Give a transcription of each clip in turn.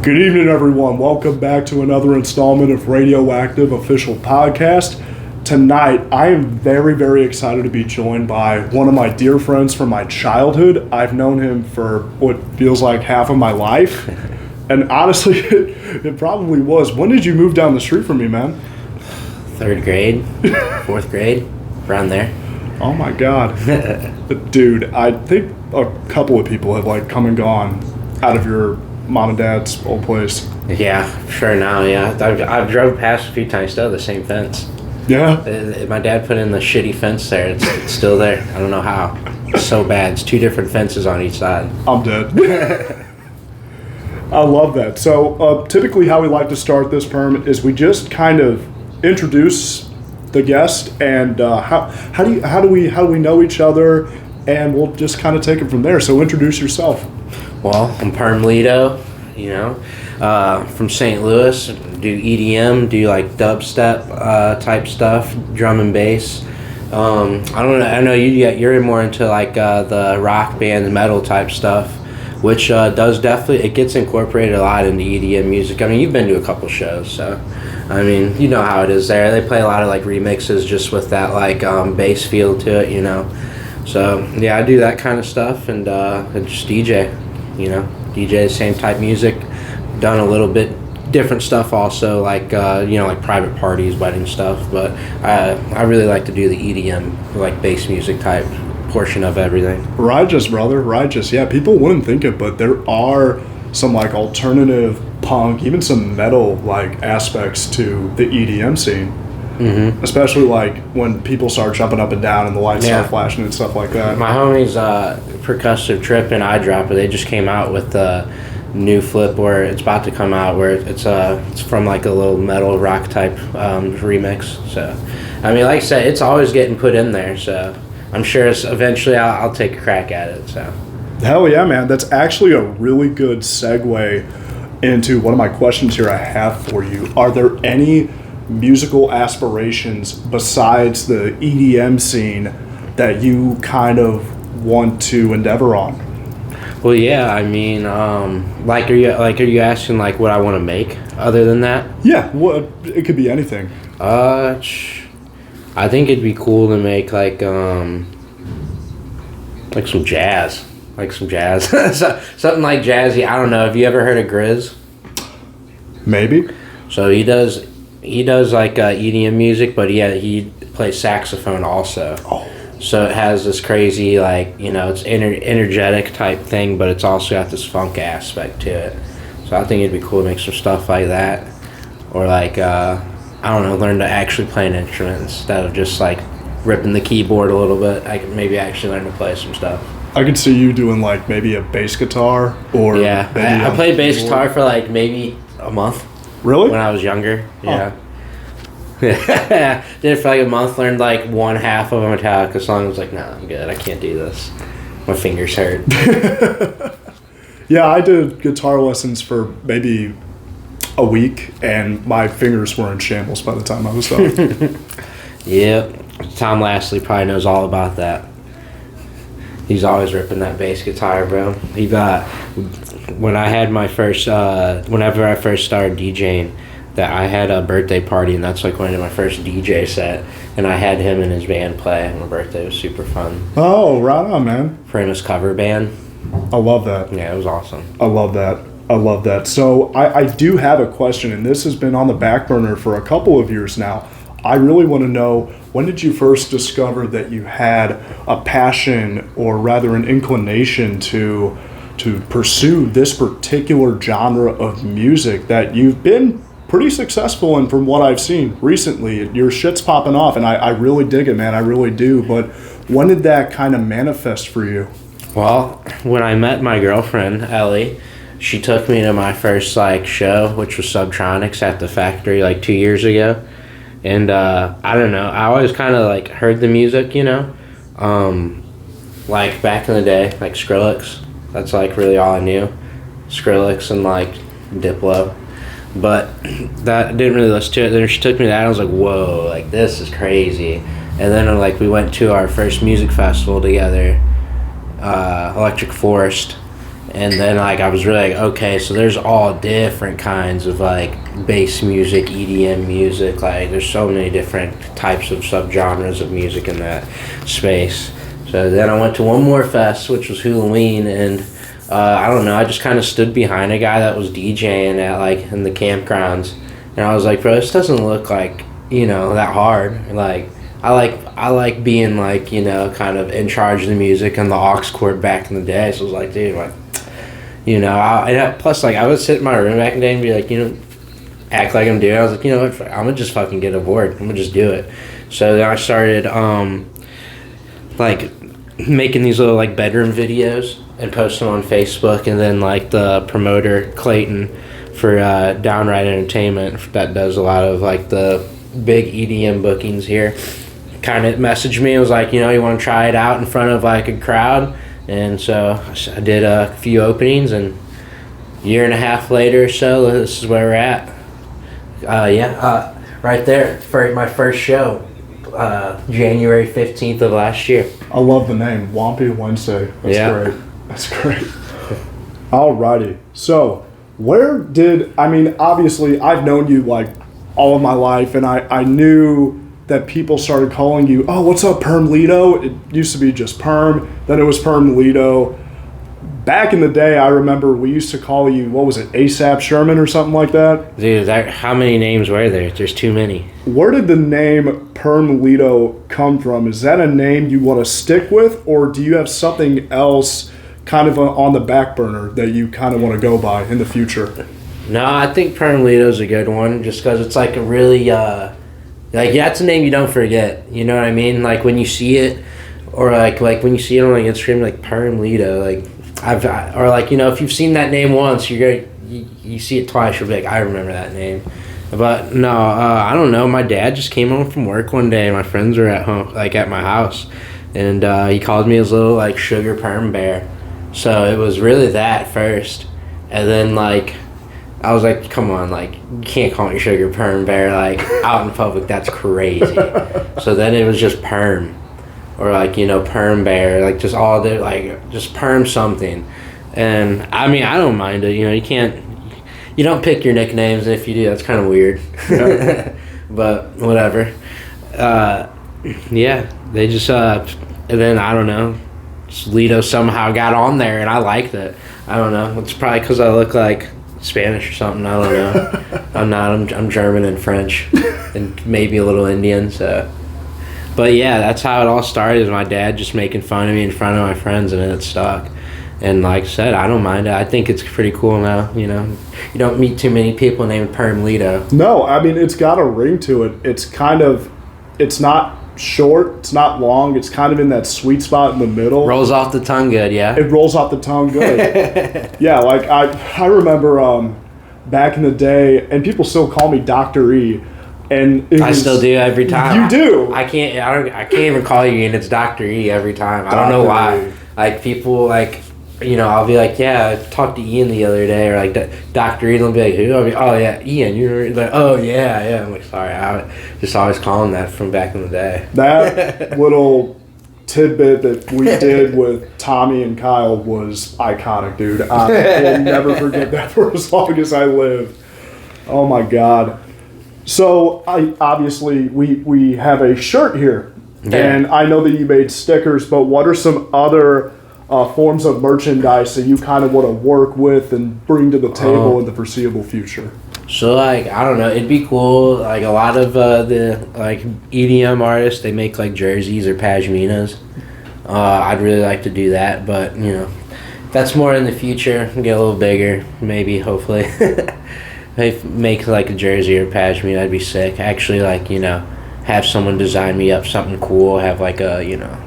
Good evening, everyone. Welcome back to another installment of RadioActive official podcast. Tonight, I am very, very excited to be joined by one of my dear friends from my childhood. I've known him for what feels like half of my life. And honestly, it probably was. When did you move down the street from me, man? Third grade, fourth grade, around there. Oh my God. Dude, I think a couple of people have come and gone out of your mom and dad's old place. Yeah, sure now, yeah. I've drove past a few times, still the same fence. Yeah? My dad put in the shitty fence there. It's still there. I don't know how. It's so bad. It's two different fences on each side. I'm dead. I love that. So typically how we like to start this, Perm, is we just kind of introduce the guest and how do we know each other, and we'll just kind of take it from there. So introduce yourself. Well, I'm Perm Lito, from St. Louis. Do EDM, do like dubstep type stuff, drum and bass. I know you're more into the rock band, metal type stuff, which does definitely, it gets incorporated a lot into EDM music. I mean, you've been to a couple shows, so I mean, you know how it is there. They play a lot of remixes just with that bass feel to it, So yeah, I do that kind of stuff and just DJ. DJ the same type music. Done a little bit different stuff also, like private parties, wedding stuff. But I really like to do the EDM, bass music type portion of everything. Righteous, brother, righteous. Yeah, people wouldn't think it, but there are some alternative punk, even some metal aspects to the EDM scene. Mm-hmm. Especially when people start jumping up and down and the lights start flashing and stuff like that. My homies, Percussive Trip and Eyedropper, they just came out with a new flip where it's about to come out where it's from a little metal rock type remix. So, I mean, like I said, it's always getting put in there. So, I'm sure eventually I'll take a crack at it. So, hell yeah, man! That's actually a really good segue into one of my questions here I have for you. Are there any musical aspirations besides the EDM scene that you kind of want to endeavor on? Well, yeah, I mean, are you asking what I want to make other than that? Yeah, well, it could be anything. I think it'd be cool to make some jazz, something jazzy. I don't know. Have you ever heard of Grizz? Maybe. So he does EDM music, but he plays saxophone also. Oh. So it has this crazy it's energetic type thing, but it's also got this funk aspect to it. So I think it'd be cool to make some stuff like that, or I don't know, learn to actually play an instrument instead of just ripping the keyboard a little bit. I could maybe actually learn to play some stuff. I could see you doing maybe a bass guitar or I played bass guitar for maybe a month. Really? When I was younger, yeah. Oh. Did it for a month, learned one half of a Metallica song, was no, I'm good, I can't do this. My fingers hurt. Yeah, I did guitar lessons for maybe a week, and my fingers were in shambles by the time I was done. Yep. Tom Lastly probably knows all about that. He's always ripping that bass guitar, bro. He got, when I had my first, whenever I first started DJing, that I had a birthday party, and that's when I did my first DJ set, and I had him and his band play, and my birthday was super fun. Oh, right on, man. Famous cover band. I love that. Yeah, it was awesome. I love that. So I do have a question, and this has been on the back burner for a couple of years now. I really want to know, when did you first discover that you had a passion, or rather an inclination to pursue this particular genre of music that you've been pretty successful in? From what I've seen recently, your shit's popping off, and I really dig it, man. I really do. But when did that kind of manifest for you? Well, when I met my girlfriend, Ellie, she took me to my first show, which was Subtronics at the Factory 2 years ago. And I don't know, I always kind of heard the music, back in the day, Skrillex. That's really all I knew. Skrillex and Diplo. But that didn't really listen to it. Then she took me to that, and I was like, whoa, this is crazy. And then we went to our first music festival together, Electric Forest, And then like I was really like, okay, so there's all different kinds of like bass music, EDM music. Like there's so many different types of subgenres of music in that space. So then I went to one more fest, which was Halloween, and I don't know, I just kind of stood behind a guy that was DJing at like in the campgrounds, and I was like, bro, this doesn't look like, you know, that hard. Like I like being like, you know, kind of in charge of the music and the aux cord back in the day. So I was like, dude, like, you know, plus like I would sit in my room back in the day and be like, you know, act like I'm doing. I was like, you know what, I'm gonna just fucking get aboard. I'm gonna just do it. So then I started like making these little like bedroom videos and post them on Facebook, and then like the promoter Clayton for Downright Entertainment that does a lot of like the big EDM bookings here kind of messaged me and was like, you know, you want to try it out in front of like a crowd? And so I did a few openings, and a year and a half later or so, this is where we're at. Right there for my first show, January 15th of last year. I love the name, Wampy Wednesday. That's great. That's great. Alrighty. So, obviously, I've known you like all of my life, and I knew that people started calling you, oh, what's up, Perm Lito? It used to be just Perm, then it was Perm Lito. Back in the day, I remember we used to call you, what was it, ASAP Sherman or something like that? Dude, how many names were there? There's too many. Where did the name Perm Lito come from? Is that a name you want to stick with, or do you have something else kind of on the back burner that you kind of want to go by in the future? No, I think Perm Lito's a good one, just because it's like a really, like, yeah, it's a name you don't forget. You know what I mean? Like, when you see it, or like when you see it on like Instagram, like Perm Lito, like, or like, you know, if you've seen that name once, you see it twice, you'll be like, I remember that name. But no, I don't know. My dad just came home from work one day. My friends were at home, like at my house, and he called me his little like sugar perm bear. So it was really that first, and then like I was like, come on, like you can't call me sugar perm bear like out in public. That's crazy. So then it was just perm. Or like, you know, perm bear, like just all the, like, just perm something. And I mean, I don't mind it, you know, you don't pick your nicknames, and if you do, that's kind of weird. Yeah. But whatever. Yeah, they just, and then I don't know, Lito somehow got on there and I liked it. I don't know, it's probably because I look like Spanish or something, I don't know. I'm not, I'm German and French and maybe a little Indian, so. But yeah, that's how it all started, is my dad just making fun of me in front of my friends, and it stuck. And like I said, I don't mind it. I think it's pretty cool now, you know. You don't meet too many people named Perm Lito. No, I mean, it's got a ring to it. It's not short, it's not long, it's kind of in that sweet spot in the middle. Rolls off the tongue good, yeah? It rolls off the tongue good. Yeah, like I remember back in the day, and people still call me Dr. E. And I still do every time. You do? I can't even call you, and it's Dr. E every time. I don't know why. Like people like, you know, I'll be like, yeah, I talked to Ian the other day, or like Dr. E, they'll be like, who? I'll be, oh yeah, Ian. You're like, oh yeah. I'm like, sorry, I just always calling that from back in the day. That little tidbit that we did with Tommy and Kyle was iconic, dude. I will never forget that for as long as I live. Oh my God. So we have a shirt here, and I know that you made stickers, but what are some other forms of merchandise that you kind of want to work with and bring to the table in the foreseeable future? So like, I don't know, it'd be cool, like a lot of the like EDM artists, they make like jerseys or pashminas. I'd really like to do that, but you know, that's more in the future, get a little bigger, maybe, hopefully. Make like a jersey or pashmina, that'd be sick. Actually, like, you know, have someone design me up something cool, have like a, you know,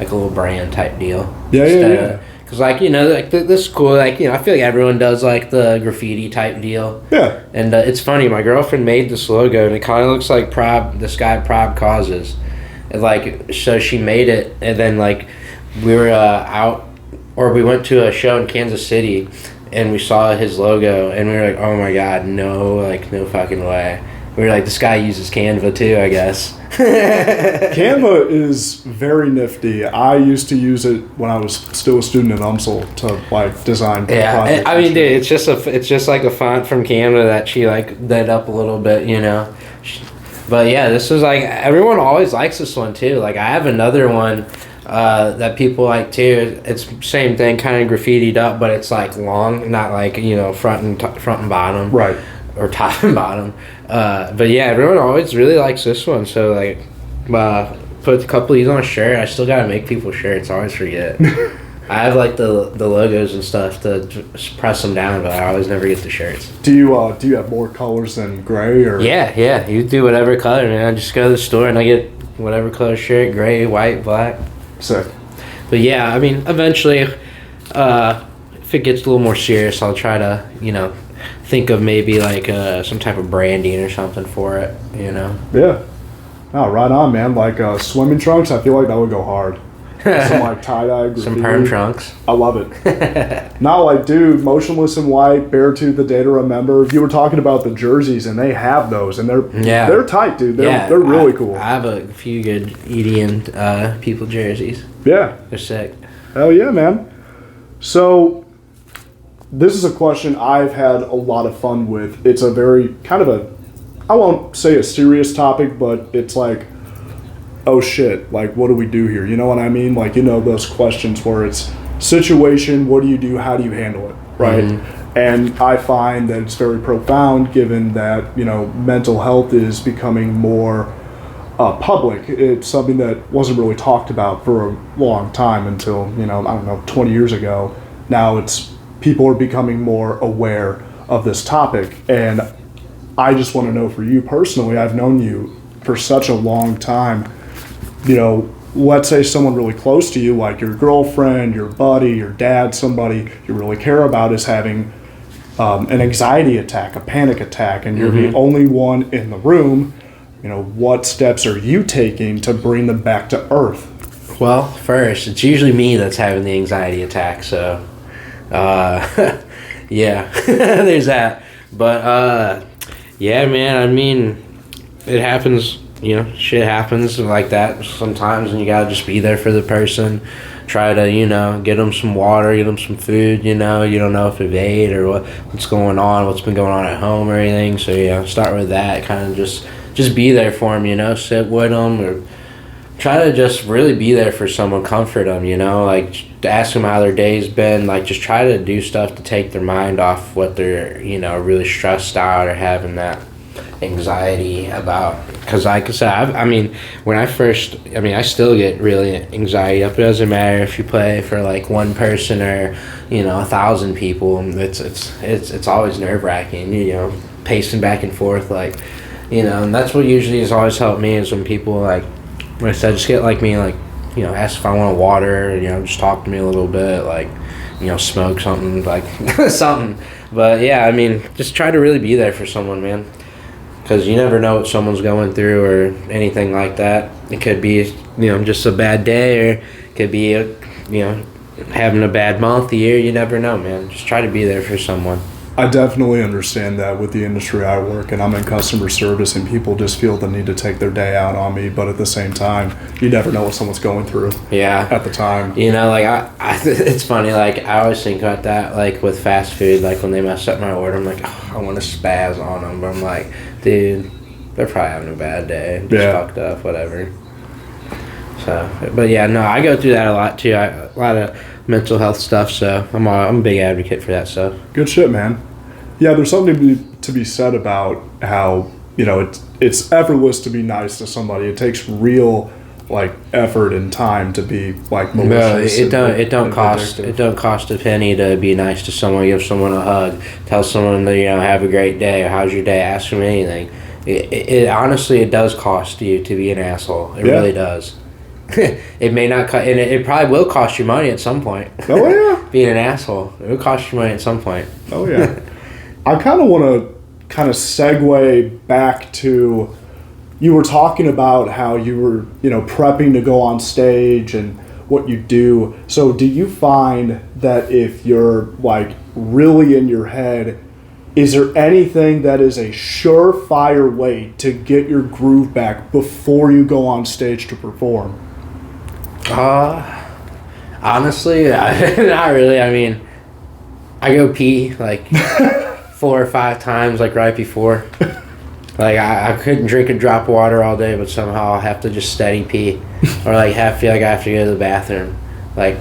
like a little brand type deal. Yeah. Because like, you know, like this is cool, like, you know, I feel like everyone does like the graffiti type deal. Yeah. And it's funny, my girlfriend made this logo, and it kind of looks like this guy Prob Causes. And like, so she made it, and then like we were we went to a show in Kansas City, and we saw his logo, and we were like, oh my God, no fucking way. We were like, this guy uses Canva too, I guess. Canva is very nifty. I used to use it when I was still a student at UMSL to like design. Yeah, I mean, dude, it's just like a font from Canva that she like did up a little bit, you know. But yeah, this was like everyone always likes this one too. Like I have another one that people like too. It's same thing, kind of graffitied up, but it's like long, not like front and bottom, right, or top and bottom. But yeah, everyone always really likes this one. So like, put a couple of these on a shirt. I still gotta make people shirts. I always forget. I have like the logos and stuff to press them down, but I always never get the shirts. Do you have more colors than gray or? Yeah. You do whatever color, man. I just go to the store and I get whatever color shirt: gray, white, black. Sick. But yeah, I mean, eventually, if it gets a little more serious, I'll try to think of maybe like some type of branding or something for it. Yeah. Oh, right on, man. Like swimming trunks, I feel like that would go hard. Some like tie-dye graffiti. Some perm trunks. I love it. Now, like, dude, motionless in white, bare tooth, the day to remember. You were talking about the jerseys, and they have those, and they're tight, dude. They're really cool. I have a few good EDM people jerseys. Yeah. They're sick. Hell yeah, man. So, this is a question I've had a lot of fun with. It's a very kind of I won't say a serious topic, but it's like, oh shit, like what do we do here? You know what I mean? Like, those questions where it's situation, what do you do, how do you handle it, right? Mm-hmm. And I find that it's very profound given that, mental health is becoming more public. It's something that wasn't really talked about for a long time until, 20 years ago. Now people are becoming more aware of this topic. And I just want to know for you personally, I've known you for such a long time. Let's say someone really close to you, like your girlfriend, your buddy, your dad, somebody you really care about is having an anxiety attack, a panic attack, and you're the only one in the room. What steps are you taking to bring them back to earth? Well, first, it's usually me that's having the anxiety attack, so yeah, there's that. But yeah, man, I mean, it happens. Shit happens like that sometimes, and you gotta just be there for the person. Try to, get them some water, get them some food. You don't know if they've ate or what's going on, what's been going on at home or anything. So start with that. Kind of just be there for them. Sit with them or try to just really be there for someone, comfort them. Like ask them how their day's been. Like just try to do stuff to take their mind off what they're really stressed out or having that anxiety about. Because like I said, I still get really anxiety up. It doesn't matter if you play for like one person or 1,000 people. It's always nerve-wracking, pacing back and forth, like, and that's what usually has always helped me is when people like I said, just get like me, like, ask if I want water, just talk to me a little bit, like, smoke something, like something. But yeah, I mean, just try to really be there for someone, man. Because you never know what someone's going through or anything like that. It could be, just a bad day, or it could be, having a bad month, year. You never know, man. Just try to be there for someone. I definitely understand that with the industry I work in. I'm in customer service, and people just feel the need to take their day out on me. But at the same time, you never know what someone's going through. Yeah. At the time. Like I it's funny. Like I always think about that. Like with fast food, like when they mess up my order, I'm like, I want to spaz on them. But I'm like, dude, they're probably having a bad day. Just fucked up, whatever. So, but yeah, no, I go through that a lot too. A lot of mental health stuff, so I'm a big advocate for that stuff. Good shit, man. Yeah, there's something to be said about how it's effortless to be nice to somebody. It takes real like effort and time to be like malicious. No, it don't cost a penny to be nice to someone. Give someone a hug, tell someone that have a great day. Or, how's your day? Ask them anything. It honestly, it does cost you to be an asshole. It really does. It may not, and it probably will cost you money at some point. Oh yeah, being an asshole, it will cost you money at some point. Oh yeah. I kind of want to segue back to, you were talking about how you were prepping to go on stage and what you do. So do you find that if you're like really in your head, is there anything that is a surefire way to get your groove back before you go on stage to perform? Honestly, not really. I mean, I go pee like 4 or 5 times, like right before. Like I couldn't drink a drop of water all day, but somehow I have to just steady pee, or like feel like I have to go to the bathroom, like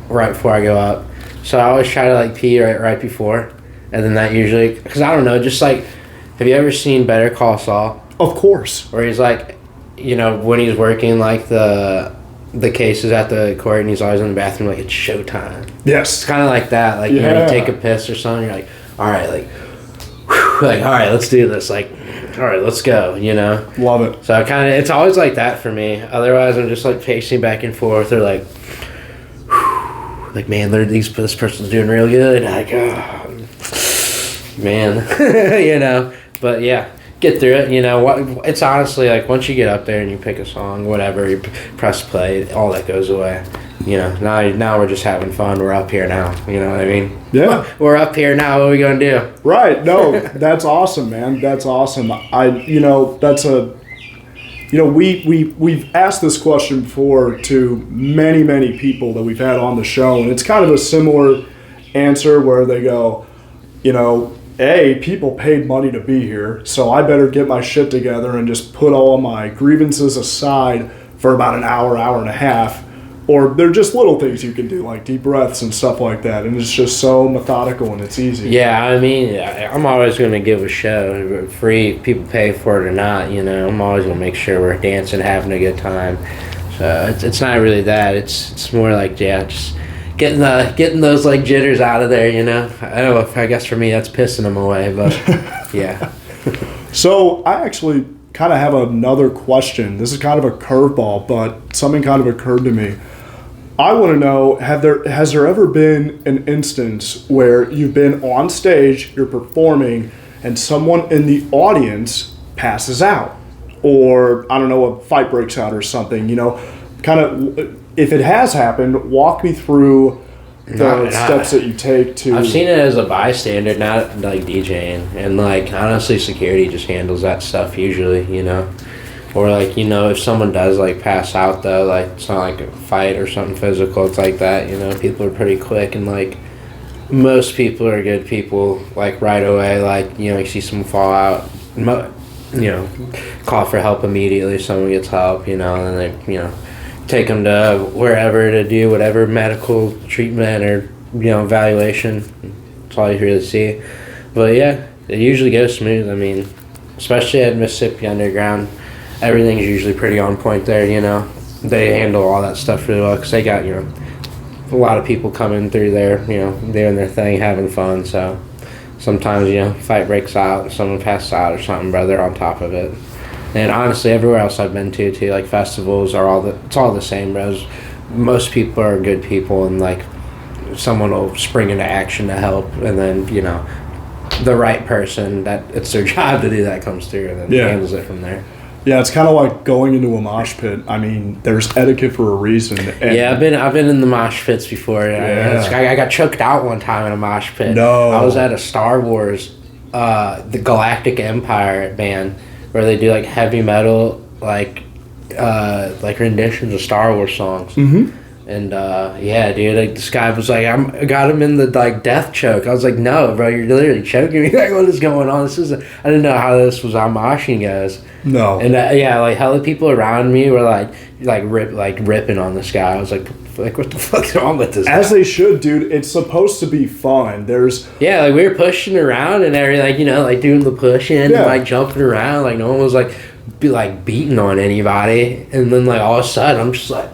right before I go up. So I always try to like pee right before, and then that usually, because I don't know, just like, have you ever seen Better Call Saul? Of course. Where he's like, you know, when he's working like the cases at the court, and he's always in the bathroom like it's showtime. Yes. It's kind of like that. Like, you know, you take a piss or something, you're like, all right, like, whew, like, all right, let's do this. Like, all right, let's go, you know? Love it. So it's always like that for me. Otherwise, I'm just like pacing back and forth, or like, whew, like, man, this person's doing real good. Like, oh, man, you know? But yeah, get through it, you know? It's honestly like once you get up there and you pick a song, whatever, you press play, all that goes away. You know, now we're just having fun. We're up here now. You know what I mean? Yeah. We're up here now. What are we gonna do? Right. No, that's awesome, man. That's awesome. We've asked this question before to many people that we've had on the show, and it's kind of a similar answer where they go, you know, people paid money to be here, so I better get my shit together and just put all my grievances aside for about an hour and a half. Or they're just little things you can do, like deep breaths and stuff like that. And it's just so methodical and it's easy. Yeah, I mean, I'm always going to give a show. Free, people pay for it or not, you know. I'm always going to make sure we're dancing, having a good time. So it's not really that. It's more like, yeah, just getting those, like, jitters out of there, you know. I guess for me that's pissing them away, but yeah. So I actually kind of have another question. This is kind of a curveball, but something kind of occurred to me. I want to know, has there ever been an instance where you've been on stage, you're performing, and someone in the audience passes out? Or, I don't know, a fight breaks out or something, you know? Kind of, if it has happened, walk me through the steps that you take to... I've seen it as a bystander, not like DJing. And like, honestly, security just handles that stuff usually, you know? Or like, you know, if someone does like pass out though, like it's not like a fight or something physical, it's like that, you know, people are pretty quick, and like most people are good people, like right away, like, you know, you see someone fall out, you know, call for help immediately if someone gets help, you know, and then they, you know, take them to wherever to do whatever medical treatment or, you know, evaluation. That's all you really see. But yeah, it usually goes smooth. I mean, especially at Mississippi Underground, everything's usually pretty on point there, you know. They handle all that stuff really well because they got, you know, a lot of people coming through there, you know, doing their thing, having fun. So sometimes, you know, fight breaks out and someone passes out or something, bro, they're on top of it. And honestly, everywhere else I've been to, too, like festivals it's all the same, bros. Most people are good people, and like someone will spring into action to help, and then, you know, the right person that it's their job to do that comes through and then handles it from there. Yeah, it's kind of like going into a mosh pit. I mean, there's etiquette for a reason. Yeah, I've been in the mosh pits before. Yeah. I got choked out one time in a mosh pit. No. I was at a Star Wars, the Galactic Empire band, where they do like heavy metal, like renditions of Star Wars songs. Mm-hmm. And yeah, dude, like this guy was like, I got him in the like death choke. I was like, no, bro, you're literally choking me. Like, what is going on? I didn't know how this was how moshing goes. No. And yeah, like hella people around me were ripping on this guy. I was like what the fuck's wrong with this guy? As they should, dude. It's supposed to be fun. Yeah, like we were pushing around and everything, like, you know, like doing the pushing and like jumping around. Like no one was like beating on anybody. And then like all of a sudden, I'm just like.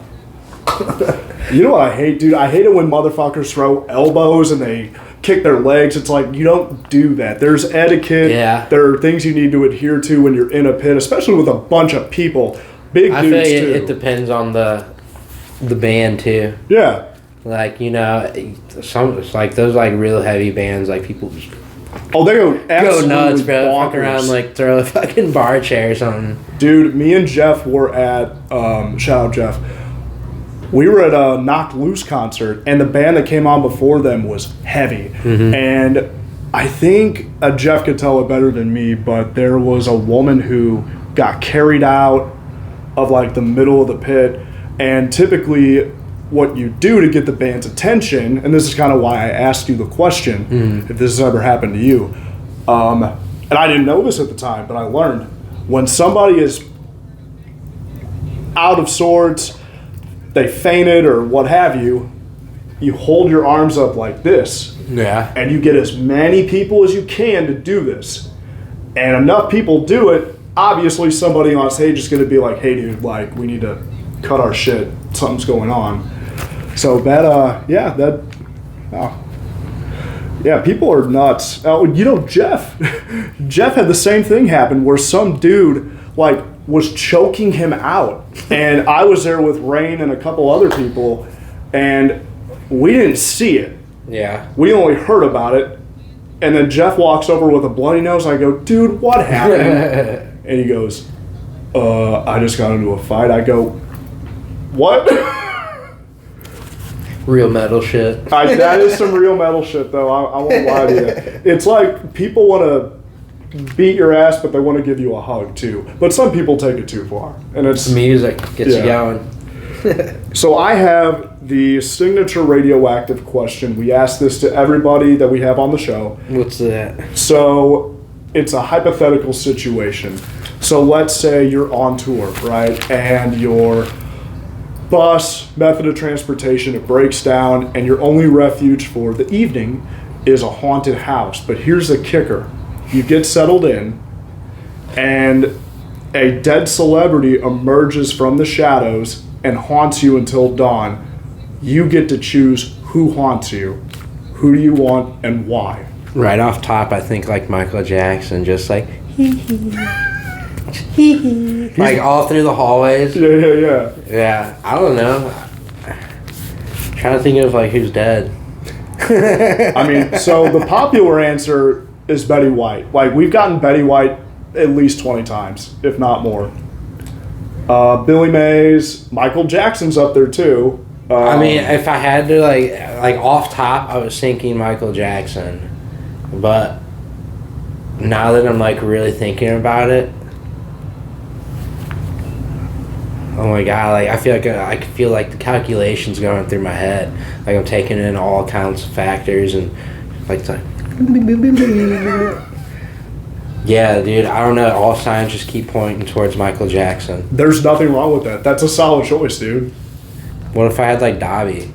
You know what I hate, dude? I hate it when motherfuckers throw elbows and they kick their legs. It's like, you don't do that. There's etiquette. Yeah. There are things you need to adhere to when you're in a pit, especially with a bunch of people. Big dudes, I feel too. It depends on the band, too. Yeah. Like, you know, it's like those, like, real heavy bands, like, people just they go absolutely nuts, bro. bonkers. Fuck around, like, throw a fucking bar chair or something. Dude, me and Jeff were at, shout out Jeff, we were at a Knocked Loose concert, and the band that came on before them was heavy. Mm-hmm. And I think Jeff could tell it better than me, but there was a woman who got carried out of like the middle of the pit, and typically what you do to get the band's attention, and this is kind of why I asked you the question, if this has ever happened to you, and I didn't know this at the time, but I learned, when somebody is out of sorts, they fainted or what have you, you hold your arms up like this. Yeah. And you get as many people as you can to do this. And enough people do it, obviously somebody on stage is going to be like, hey dude, like we need to cut our shit. Something's going on. So that, people are nuts. Jeff had the same thing happen where some dude like was choking him out. And I was there with Rain and a couple other people, and we didn't see it. Yeah. We only heard about it. And then Jeff walks over with a bloody nose. I go, dude, what happened? And he goes, I just got into a fight. I go, what? Real metal shit. That is some real metal shit, though. I won't lie to you. It's like people want to beat your ass, but they want to give you a hug, too. But some people take it too far. And it's music gets you going. So I have the signature radioactive question. We ask this to everybody that we have on the show. What's that? So it's a hypothetical situation. So let's say you're on tour, right? And your bus, method of transportation, it breaks down, and your only refuge for the evening is a haunted house. But here's the kicker. You get settled in, and a dead celebrity emerges from the shadows and haunts you until dawn. You get to choose who haunts you. Who do you want and why? Right off top, I think like Michael Jackson, just like like all through the hallways. Yeah. Yeah, I don't know. Trying to think of like who's dead. I mean, so the popular answer is Betty White. Like we've gotten Betty White at least 20 times, if not more. Billy Mays, Michael Jackson's up there too. I mean, if I had to like off top, I was thinking Michael Jackson, but now that I'm like really thinking about it, oh my god! Like I feel like the calculations going through my head. Like I'm taking in all kinds of factors and like. Yeah, dude, I don't know. All signs just keep pointing towards Michael Jackson. There's nothing wrong with that. That's a solid choice, dude. What if I had, like, Dobby?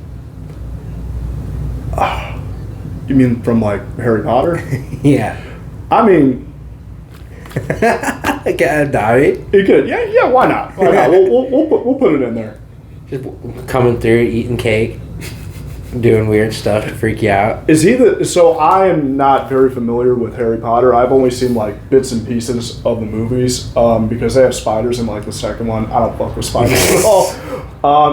You mean from, like, Harry Potter? Yeah. I mean... I could have Dobby. You could. Yeah, why not? Why not? We'll put it in there. Just coming through, eating cake. Doing weird stuff to freak you out. So I am not very familiar with Harry Potter. I've only seen like bits and pieces of the movies because they have spiders in like the second one. I don't fuck with spiders at all.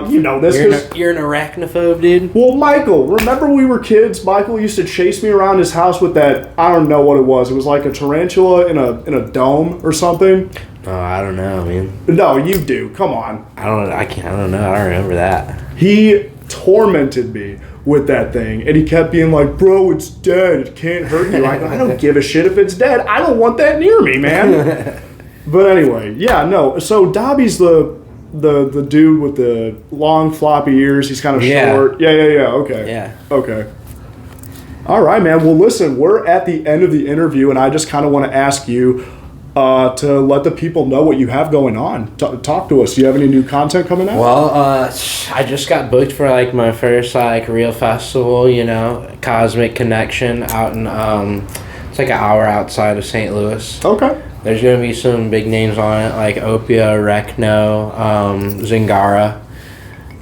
You're an arachnophobe, dude. Well, Michael, remember we were kids? Michael used to chase me around his house with that. I don't know what it was. It was like a tarantula in a dome or something. Oh, I don't know, man. No, you do. Come on. I don't know. I don't remember that. He tormented me with that thing, and he kept being like, bro, it's dead, it can't hurt you. I don't give a shit if it's dead. I don't want that near me, man. But anyway, yeah, no, so Dobby's the dude with the long floppy ears. He's kind of short. Yeah, okay. Yeah. Okay. All right, man. Well, listen, we're at the end of the interview, and I just kind of want to ask you to let the people know what you have going on. Talk to us. Do you have any new content coming out? Well, I just got booked for like my first like real festival, Cosmic Connection out in it's like an hour outside of St. Louis. Okay. There's gonna be some big names on it like Opia, Recno, Zingara,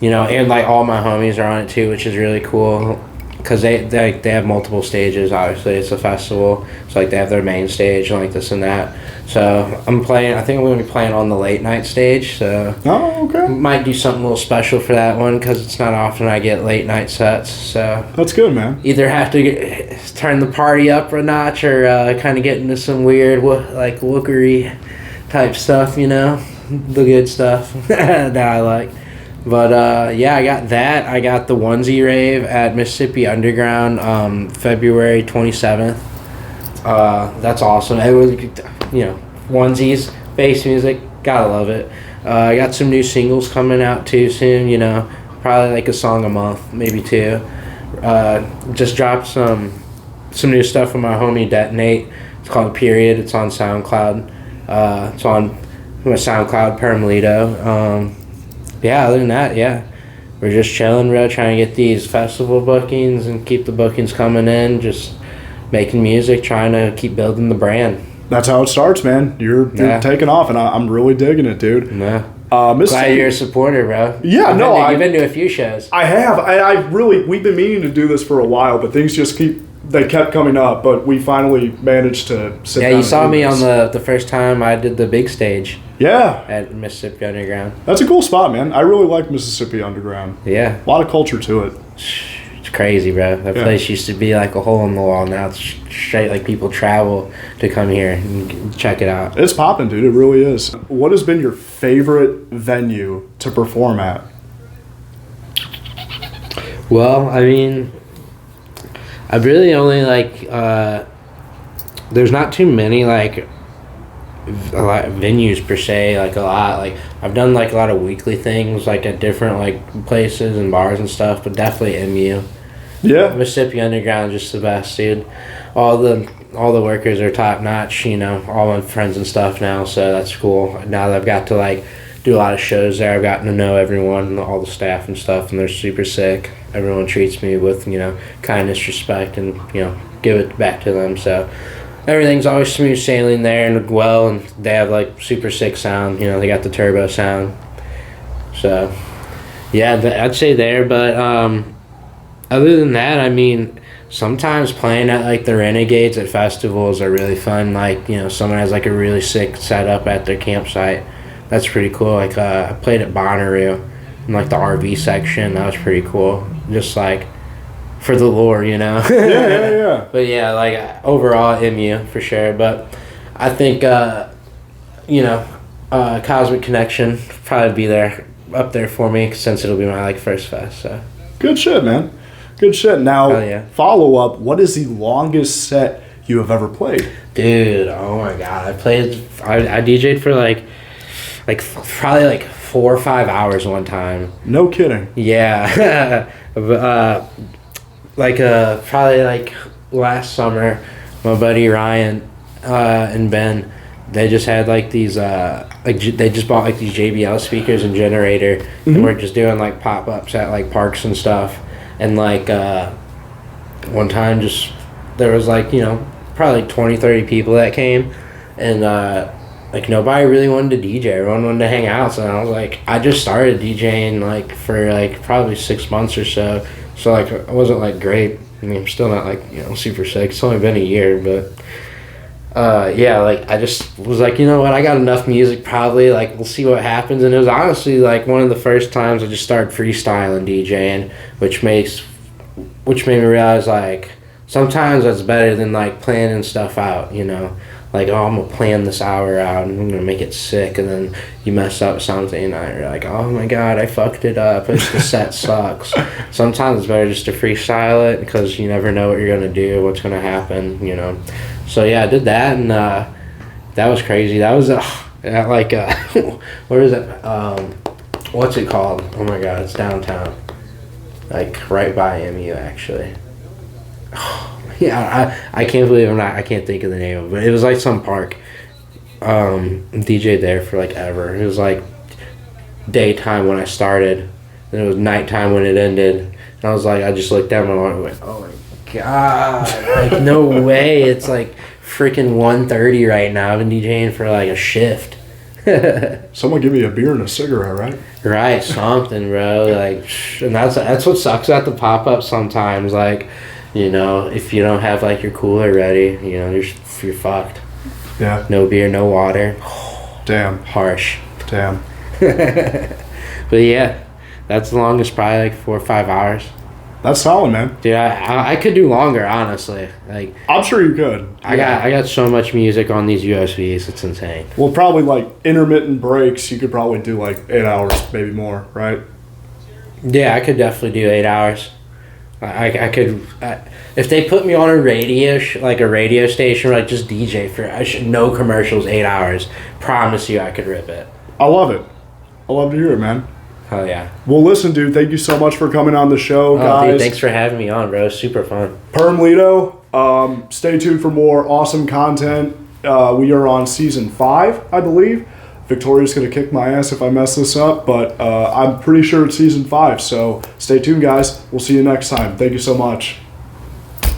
and like all my homies are on it too, which is really cool. Because they have multiple stages, obviously. It's a festival. So, like, they have their main stage and, like, this and that. So, I think I'm going to be playing on the late night stage. So, okay. Might do something a little special for that one because it's not often I get late night sets. So, that's good, man. Either have to turn the party up a notch or kind of get into some weird, like, wookery type stuff, the good stuff that I like. But, I got that. I got the onesie rave at Mississippi Underground February 27th. That's awesome. It was, onesies, bass music, gotta love it. I got some new singles coming out too soon. Probably like a song a month, maybe two. Just dropped some new stuff from my homie Detonate. It's called Period. It's on SoundCloud. It's on my SoundCloud, Perm Lito. Other than that, we're just chilling, bro, trying to get these festival bookings and keep the bookings coming in, just making music, trying to keep building the brand. That's how it starts, man. You're taking off, and I'm really digging it, dude. Yeah. Glad you're a supporter, bro. Yeah, You've been to a few shows. I have. We've been meaning to do this for a while, but things just kept coming up, but we finally managed to sit down. Yeah, you saw me on the first time I did the big stage. Yeah. At Mississippi Underground. That's a cool spot, man. I really like Mississippi Underground. Yeah. A lot of culture to it. It's crazy, bro. That place used to be like a hole in the wall. Now it's straight like people travel to come here and check it out. It's popping, dude. It really is. What has been your favorite venue to perform at? Well, I mean, I really only like, there's not too many like a lot of venues per se, like a lot. Like I've done like a lot of weekly things like at different like places and bars and stuff, but definitely MU. Yeah. Mississippi Underground is just the best, dude. All the workers are top notch, all my friends and stuff now, so that's cool. Now that I've got to like do a lot of shows there, I've gotten to know everyone, all the staff and stuff, and they're super sick. Everyone treats me with, kindness, respect, and, give it back to them, so everything's always smooth sailing there and well, and they have like super sick sound. They got the turbo sound. So, I'd say there. But other than that, I mean, sometimes playing at like the Renegades at festivals are really fun. Like someone has like a really sick setup at their campsite. That's pretty cool. Like I played at Bonnaroo in like the RV section. That was pretty cool. Just like for the lore, Yeah. But like overall MU for sure. But I think Cosmic Connection probably be up there for me since it'll be my like first fest. So good shit, man. Good shit. Now, follow up. What is the longest set you have ever played? Dude, oh my god, I DJ'd for like probably like 4 or 5 hours one time. No kidding. Yeah. Probably like last summer, my buddy Ryan and Ben, they just had like these they just bought like these JBL speakers and generator, and we're just doing like pop-ups at like parks and stuff. And like one time just there was like probably 20-30 people that came, and like nobody really wanted to DJ. Everyone wanted to hang out. So I was like, I just started DJing like for like probably 6 months or so. So like I wasn't like great. I mean, I'm still not like super sick. It's only been a year, but like I just was like, you know what, I got enough music. Probably like we'll see what happens. And it was honestly like one of the first times I just started freestyling DJing, which made me realize like sometimes that's better than like planning stuff out. Like, oh, I'm going to plan this hour out and I'm going to make it sick, and then you mess up something and you're like, oh my god, I fucked it up. The set sucks. Sometimes it's better just to freestyle it because you never know what you're going to do, what's going to happen, So I did that, and that was crazy. That was where is it? What's it called? Oh my god, it's downtown. Like right by MU actually. Yeah, I can't believe I can't think of the name of it, but it was like some park. DJ'd there for like ever. It was like daytime when I started, and it was nighttime when it ended. And I was like, I just looked down my watch and went, oh my god, like no way. It's like freaking 1:30 right now. I've been DJing for like a shift. Someone give me a beer and a cigarette, right? Right, something, bro. Like, and that's what sucks at the pop-up sometimes. Like, if you don't have like your cooler ready, you're fucked. Yeah. No beer, no water. Damn. Harsh. Damn. But yeah, that's the longest, probably like 4 or 5 hours. That's solid, man. Dude, I could do longer, honestly. Like, I'm sure you could. I got so much music on these USBs, it's insane. Well, probably like intermittent breaks, you could probably do like 8 hours, maybe more, right? Yeah, I could definitely do 8 hours. I could, if they put me on a radio, like a radio station, like just DJ for, no commercials, 8 hours. Promise you, I could rip it. I love it. I love to hear it, man. Hell yeah. Well, listen, dude, thank you so much for coming on the show, guys. Dude, thanks for having me on, bro. Super fun. Perm Lito, stay tuned for more awesome content. We are on season 5, I believe. Victoria's going to kick my ass if I mess this up, but I'm pretty sure it's season 5. So stay tuned, guys. We'll see you next time. Thank you so much.